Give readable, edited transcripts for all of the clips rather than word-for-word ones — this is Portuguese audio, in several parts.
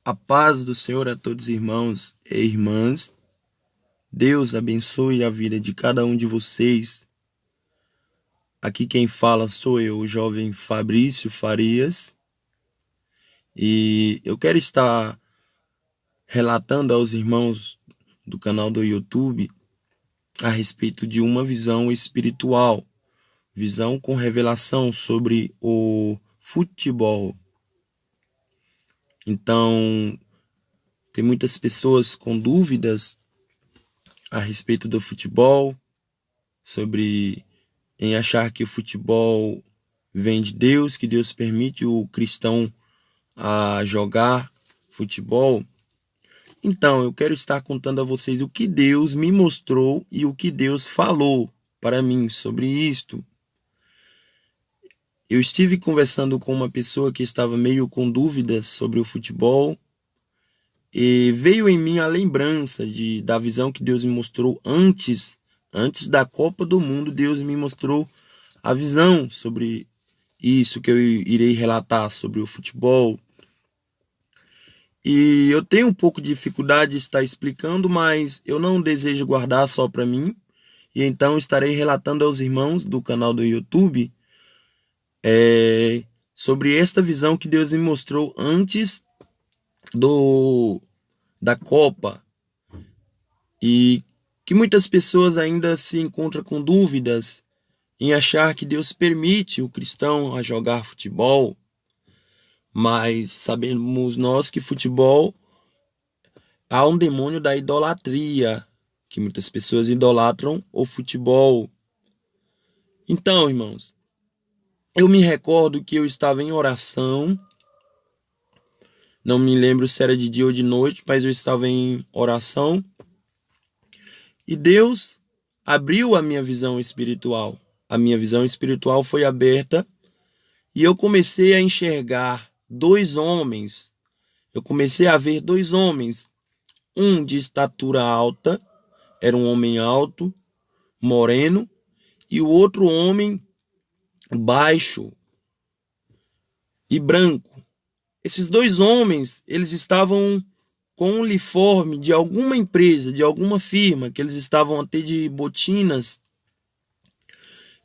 A paz do Senhor a todos, irmãos e irmãs. Deus abençoe a vida de cada um de vocês. Aqui quem fala sou eu, o jovem Fabrício Farias, e eu quero estar relatando aos irmãos do canal do YouTube a respeito de uma visão espiritual, visão com revelação sobre o futebol. Então, tem muitas pessoas com dúvidas a respeito do futebol, sobre em achar que o futebol vem de Deus, que Deus permite o cristão a jogar futebol. Então, eu quero estar contando a vocês o que Deus me mostrou e o que Deus falou para mim sobre isto. Eu estive conversando com uma pessoa que estava meio com dúvidas sobre o futebol e veio em mim a lembrança da visão que Deus me mostrou antes da Copa do Mundo. Deus me mostrou a visão sobre isso que eu irei relatar sobre o futebol. E eu tenho um pouco de dificuldade de estar explicando, mas eu não desejo guardar só para mim. E então estarei relatando aos irmãos do canal do YouTube sobre esta visão que Deus me mostrou antes da Copa. E que muitas pessoas ainda se encontram com dúvidas em achar que Deus permite o cristão a jogar futebol. Mas sabemos nós que futebol há um demônio da idolatria, que muitas pessoas idolatram o futebol. Então, irmãos, eu me recordo que eu estava em oração, não me lembro se era de dia ou de noite, mas eu estava em oração, e Deus abriu a minha visão espiritual. A minha visão espiritual foi aberta, e eu comecei a enxergar dois homens. Eu comecei a ver dois homens, um de estatura alta, era um homem alto, moreno, e o outro homem baixo e branco. Esses dois homens, eles estavam com um uniforme de alguma empresa, de alguma firma, que eles estavam até de botinas.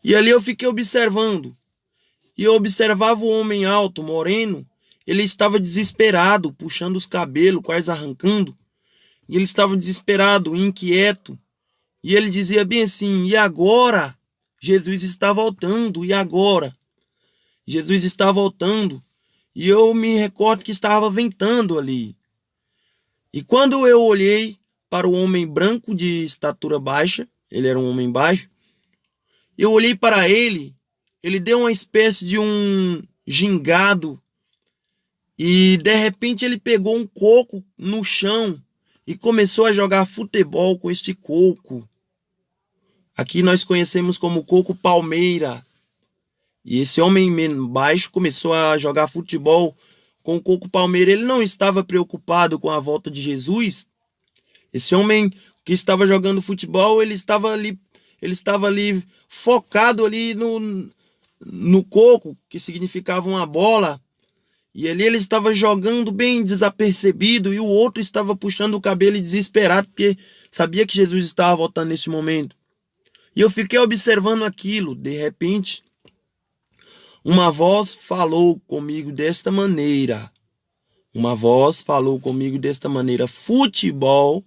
E ali eu fiquei observando. E eu observava o homem alto, moreno, ele estava desesperado, puxando os cabelos, quase arrancando. E ele estava desesperado, inquieto. E ele dizia bem assim: e agora? Jesus está voltando, e agora? Jesus está voltando. E eu me recordo que estava ventando ali. E quando eu olhei para o homem branco de estatura baixa, ele era um homem baixo, eu olhei para ele, ele deu uma espécie de um gingado, e de repente ele pegou um coco no chão e começou a jogar futebol com este coco. Aqui nós conhecemos como coco palmeira. E esse homem baixo começou a jogar futebol com o coco palmeira. Ele não estava preocupado com a volta de Jesus. Esse homem que estava jogando futebol, ele estava ali focado ali no coco, que significava uma bola. E ali ele estava jogando bem desapercebido, e o outro estava puxando o cabelo desesperado, porque sabia que Jesus estava voltando nesse momento. E eu fiquei observando aquilo. De repente, uma voz falou comigo desta maneira. Futebol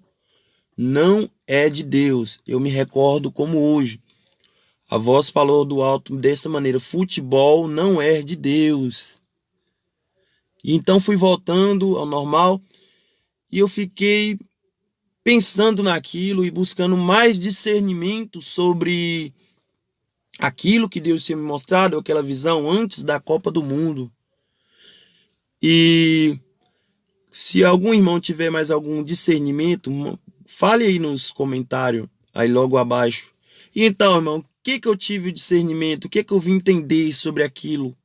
não é de Deus. Eu me recordo como hoje. A voz falou do alto desta maneira: futebol não é de Deus. E então fui voltando ao normal, e eu fiquei pensando naquilo e buscando mais discernimento sobre aquilo que Deus tinha me mostrado, aquela visão antes da Copa do Mundo. E se algum irmão tiver mais algum discernimento, fale aí nos comentários, aí logo abaixo. E então, irmão, o que eu tive discernimento? O que eu vim entender sobre aquilo?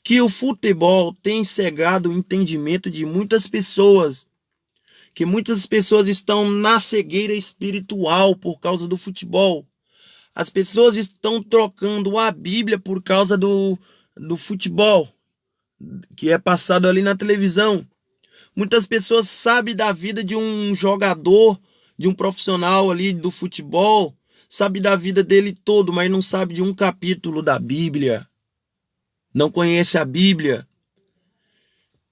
Que o futebol tem cegado o entendimento de muitas pessoas. Que muitas pessoas estão na cegueira espiritual por causa do futebol. As pessoas estão trocando a Bíblia por causa do futebol, que é passado ali na televisão. Muitas pessoas sabem da vida de um jogador, de um profissional ali do futebol, sabe da vida dele todo, mas não sabe de um capítulo da Bíblia. Não conhece a Bíblia.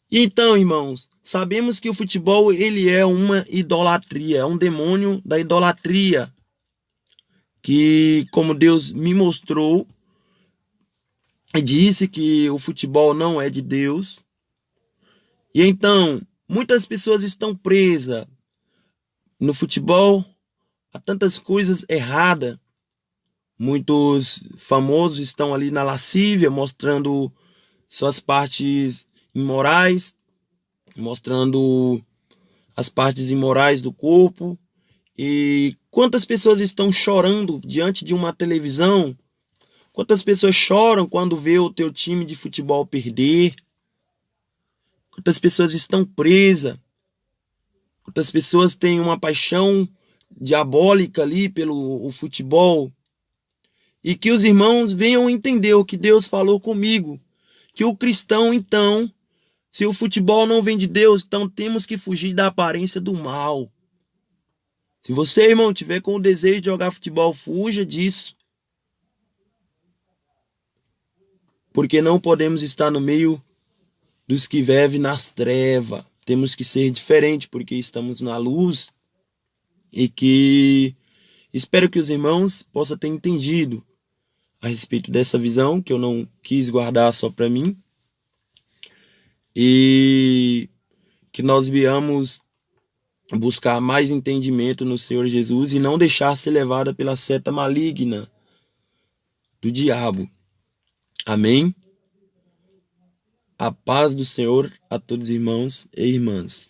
E então, irmãos, sabemos que o futebol ele é uma idolatria, é um demônio da idolatria, que como Deus me mostrou e disse que o futebol não é de Deus. E então, muitas pessoas estão presas no futebol a tantas coisas erradas. Muitos famosos estão ali na lascívia, mostrando suas partes imorais, mostrando as partes imorais do corpo. E quantas pessoas estão chorando diante de uma televisão? Quantas pessoas choram quando vê o teu time de futebol perder? Quantas pessoas estão presas? Quantas pessoas têm uma paixão diabólica ali pelo o futebol? E que os irmãos venham entender o que Deus falou comigo. Que o cristão, então, se o futebol não vem de Deus, então temos que fugir da aparência do mal. Se você, irmão, tiver com o desejo de jogar futebol, fuja disso. Porque não podemos estar no meio dos que vivem nas trevas. Temos que ser diferente, porque estamos na luz. E que espero que os irmãos possam ter entendido a respeito dessa visão, que eu não quis guardar só para mim. E que nós viemos buscar mais entendimento no Senhor Jesus e não deixar ser levada pela seta maligna do diabo. Amém? A paz do Senhor a todos os irmãos e irmãs.